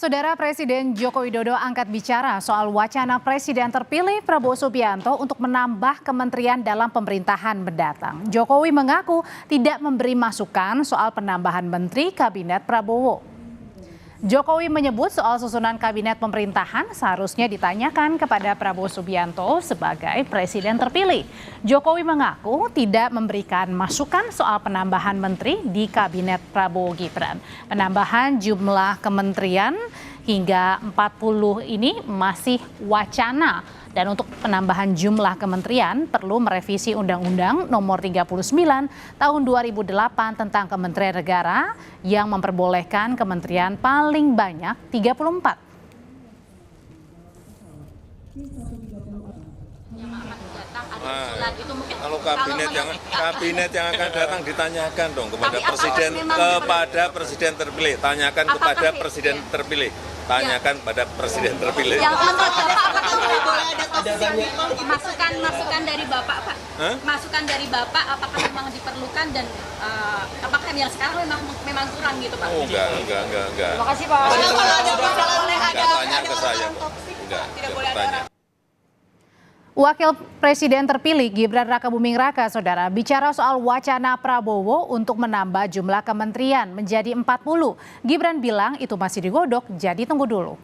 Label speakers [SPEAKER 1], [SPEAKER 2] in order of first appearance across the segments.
[SPEAKER 1] Saudara Presiden Joko Widodo angkat bicara soal wacana Presiden terpilih Prabowo Subianto untuk menambah kementerian dalam pemerintahan mendatang. Jokowi mengaku tidak memberi masukan soal penambahan menteri kabinet Prabowo. Jokowi menyebut soal susunan kabinet pemerintahan seharusnya ditanyakan kepada Prabowo Subianto sebagai presiden terpilih. Jokowi mengaku tidak memberikan masukan soal penambahan menteri di kabinet Prabowo Gibran. Penambahan jumlah kementerian hingga 40 ini masih wacana. Dan untuk penambahan jumlah kementerian perlu merevisi Undang-Undang Nomor 39 Tahun 2008 tentang Kementerian Negara yang memperbolehkan kementerian paling banyak 34.
[SPEAKER 2] Kalau kabinet yang akan datang ditanyakan dong kepada presiden terpilih, tanyakan kepada presiden terpilih. Tanyakan pada presiden terpilih.
[SPEAKER 3] Yang boleh ada masukan dari Bapak, Pak. Masukan dari Bapak apakah memang diperlukan dan apakah yang sekarang memang kurang gitu, Pak?
[SPEAKER 2] Oh, enggak.
[SPEAKER 3] Terima kasih, Pak. Kalau ada boleh ada
[SPEAKER 2] tanya ke saya. Tidak boleh ada.
[SPEAKER 1] Wakil Presiden terpilih Gibran Rakabuming Raka, saudara, bicara soal wacana Prabowo untuk menambah jumlah kementerian menjadi 40. Gibran bilang itu masih digodok, jadi tunggu dulu.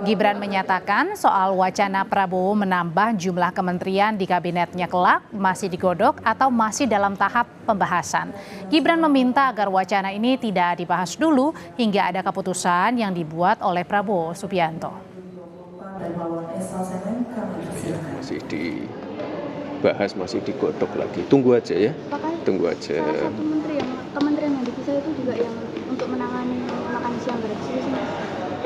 [SPEAKER 1] Gibran menyatakan soal wacana Prabowo menambah jumlah kementerian di kabinetnya kelak masih digodok atau masih dalam tahap pembahasan. Gibran meminta agar wacana ini tidak dibahas dulu hingga ada keputusan yang dibuat oleh Prabowo Subianto.
[SPEAKER 4] Masih dibahas, masih digodok lagi. Tunggu aja ya. Tunggu aja.
[SPEAKER 5] Salah satu kementerian yang dipisah itu juga yang untuk menangani makan siang gratis.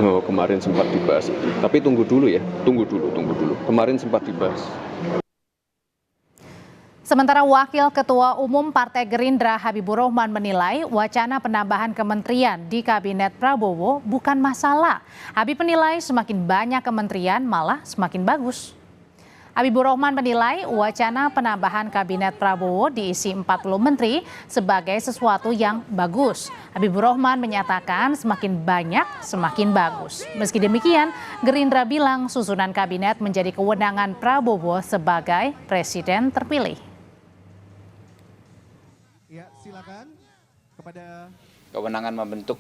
[SPEAKER 4] Oh, kemarin sempat dibahas itu. Tapi tunggu dulu ya. Tunggu dulu. Kemarin sempat dibahas.
[SPEAKER 1] Sementara Wakil Ketua Umum Partai Gerindra Habibur Rahman menilai wacana penambahan kementerian di Kabinet Prabowo bukan masalah. Habib menilai semakin banyak kementerian malah semakin bagus. Habibur Rahman menilai wacana penambahan Kabinet Prabowo diisi 40 menteri sebagai sesuatu yang bagus. Habibur Rahman menyatakan semakin banyak semakin bagus. Meski demikian, Gerindra bilang susunan kabinet menjadi kewenangan Prabowo sebagai presiden terpilih.
[SPEAKER 6] Ya, silakan kepada
[SPEAKER 7] kewenangan membentuk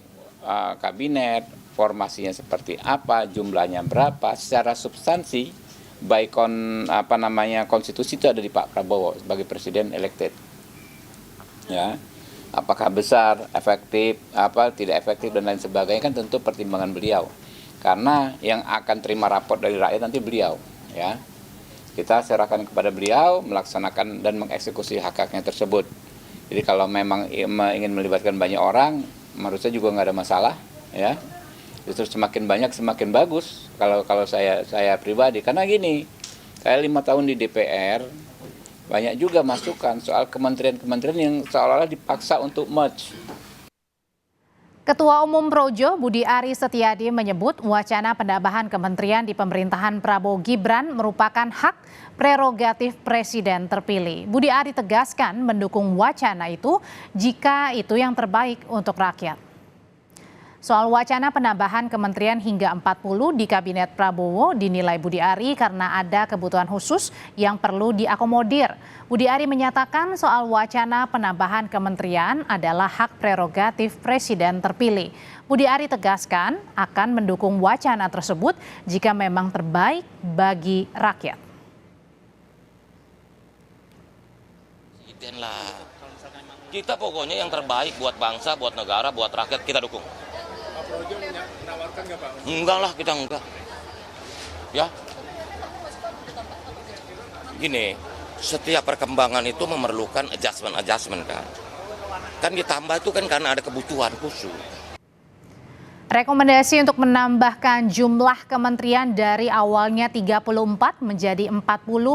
[SPEAKER 7] kabinet, formasinya seperti apa, jumlahnya berapa, secara substansi baik konstitusi itu ada di Pak Prabowo sebagai presiden elected. Ya. Apakah besar, efektif, tidak efektif dan lain sebagainya kan tentu pertimbangan beliau. Karena yang akan terima rapor dari rakyat nanti beliau, ya. Kita serahkan kepada beliau melaksanakan dan mengeksekusi hak-haknya tersebut. Jadi kalau memang ingin melibatkan banyak orang, menurut saya juga nggak ada masalah, ya. Justru semakin banyak semakin bagus. Kalau saya pribadi, karena gini, saya 5 tahun di DPR, banyak juga masukan soal kementerian-kementerian yang seolah-olah dipaksa untuk merge.
[SPEAKER 1] Ketua Umum Projo Budi Ari Setiadi menyebut wacana penambahan kementerian di pemerintahan Prabowo Gibran merupakan hak prerogatif presiden terpilih. Budi Ari tegaskan mendukung wacana itu jika itu yang terbaik untuk rakyat. Soal wacana penambahan kementerian hingga 40 di Kabinet Prabowo dinilai Budi Ari karena ada kebutuhan khusus yang perlu diakomodir. Budi Ari menyatakan soal wacana penambahan kementerian adalah hak prerogatif presiden terpilih. Budi Ari tegaskan akan mendukung wacana tersebut jika memang terbaik bagi rakyat.
[SPEAKER 8] Kita pokoknya yang terbaik buat bangsa, buat negara, buat rakyat kita dukung.
[SPEAKER 2] Projo menawarkan nggak Pak?
[SPEAKER 8] Enggak lah, kita enggak. Ya. Gini, setiap perkembangan itu memerlukan adjustment kan. Kan ditambah itu kan karena ada kebutuhan khusus.
[SPEAKER 1] Rekomendasi untuk menambahkan jumlah kementerian dari awalnya 34 menjadi 40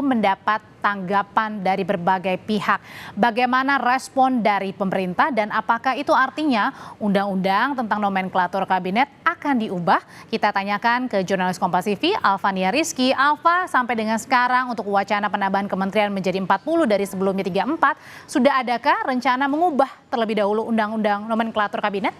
[SPEAKER 1] mendapat tanggapan dari berbagai pihak. Bagaimana respon dari pemerintah dan apakah itu artinya undang-undang tentang nomenklatur kabinet akan diubah? Kita tanyakan ke jurnalis Kompas TV Alvania Rizky. Alva, sampai dengan sekarang untuk wacana penambahan kementerian menjadi 40 dari sebelumnya 34, sudah adakah rencana mengubah terlebih dahulu undang-undang nomenklatur kabinet?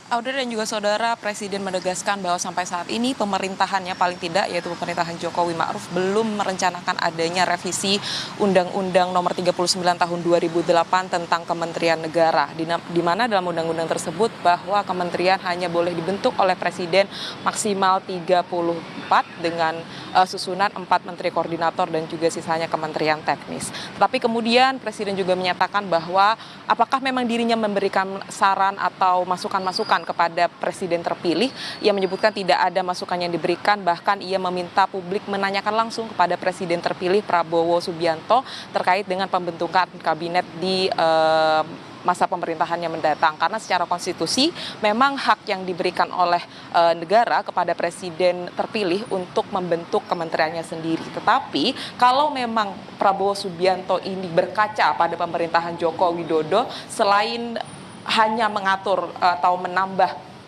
[SPEAKER 9] Audrey dan juga saudara, Presiden menegaskan bahwa sampai saat ini pemerintahannya paling tidak yaitu pemerintahan Jokowi Ma'ruf belum merencanakan adanya revisi Undang-Undang Nomor 39 Tahun 2008 tentang Kementerian Negara, di mana dalam undang-undang tersebut bahwa kementerian hanya boleh dibentuk oleh Presiden maksimal 34 dengan susunan 4 menteri koordinator dan juga sisanya kementerian teknis. Tetapi kemudian Presiden juga menyatakan bahwa apakah memang dirinya memberikan saran atau masukan-masukan kepada Presiden terpilih. Ia menyebutkan tidak ada masukan yang diberikan, bahkan ia meminta publik menanyakan langsung kepada Presiden terpilih Prabowo Subianto terkait dengan pembentukan kabinet di masa pemerintahannya mendatang, karena secara konstitusi memang hak yang diberikan oleh negara kepada presiden terpilih untuk membentuk kementeriannya sendiri. Tetapi kalau memang Prabowo Subianto ini berkaca pada pemerintahan Joko Widodo, selain hanya mengatur atau menambah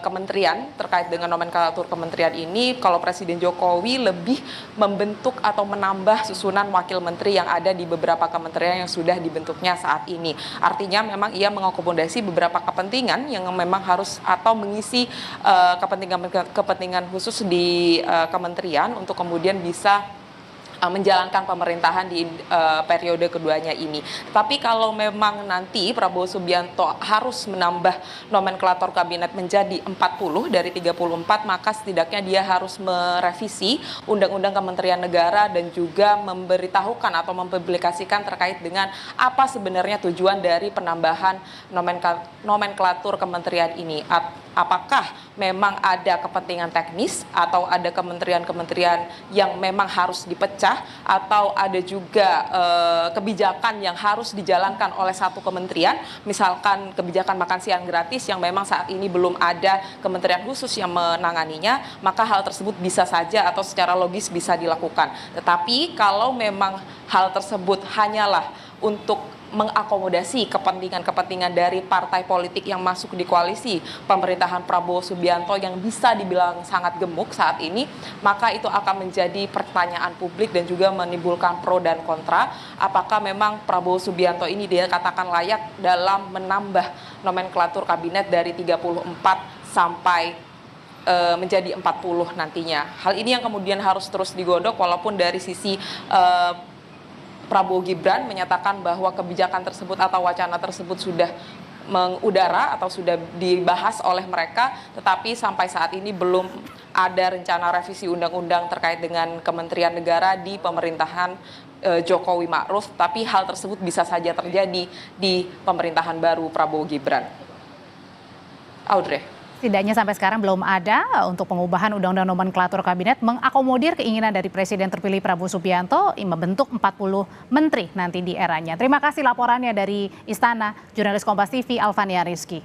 [SPEAKER 9] kementerian terkait dengan nomenklatur kementerian ini, kalau Presiden Jokowi lebih membentuk atau menambah susunan wakil menteri yang ada di beberapa kementerian yang sudah dibentuknya saat ini. Artinya memang ia mengakomodasi beberapa kepentingan yang memang harus atau mengisi kepentingan khusus di kementerian untuk kemudian bisa menjalankan pemerintahan di periode keduanya ini. Tapi kalau memang nanti Prabowo Subianto harus menambah nomenklatur kabinet menjadi 40 dari 34, maka setidaknya dia harus merevisi Undang-Undang Kementerian Negara dan juga memberitahukan atau mempublikasikan terkait dengan apa sebenarnya tujuan dari penambahan nomenklatur kementerian ini. Apakah memang ada kepentingan teknis atau ada kementerian-kementerian yang memang harus dipecah, atau ada juga kebijakan yang harus dijalankan oleh satu kementerian, misalkan kebijakan makan siang gratis yang memang saat ini belum ada kementerian khusus yang menanganinya, maka hal tersebut bisa saja atau secara logis bisa dilakukan. Tetapi kalau memang hal tersebut hanyalah untuk mengakomodasi kepentingan-kepentingan dari partai politik yang masuk di koalisi pemerintahan Prabowo Subianto yang bisa dibilang sangat gemuk saat ini, maka itu akan menjadi pertanyaan publik dan juga menimbulkan pro dan kontra. Apakah memang Prabowo Subianto ini dia katakan layak dalam menambah nomenklatur kabinet dari 34 sampai menjadi 40 nantinya. Hal ini yang kemudian harus terus digodok, walaupun dari sisi Prabowo Gibran menyatakan bahwa kebijakan tersebut atau wacana tersebut sudah mengudara atau sudah dibahas oleh mereka, tetapi sampai saat ini belum ada rencana revisi undang-undang terkait dengan Kementerian Negara di pemerintahan Jokowi Ma'ruf, tapi hal tersebut bisa saja terjadi di pemerintahan baru Prabowo Gibran. Audrey.
[SPEAKER 1] Setidaknya sampai sekarang belum ada untuk pengubahan Undang-Undang Nomenklatur Kabinet mengakomodir keinginan dari Presiden terpilih Prabowo Subianto membentuk 40 menteri nanti di eranya. Terima kasih laporannya dari Istana, jurnalis Kompas TV Alvania Rizky.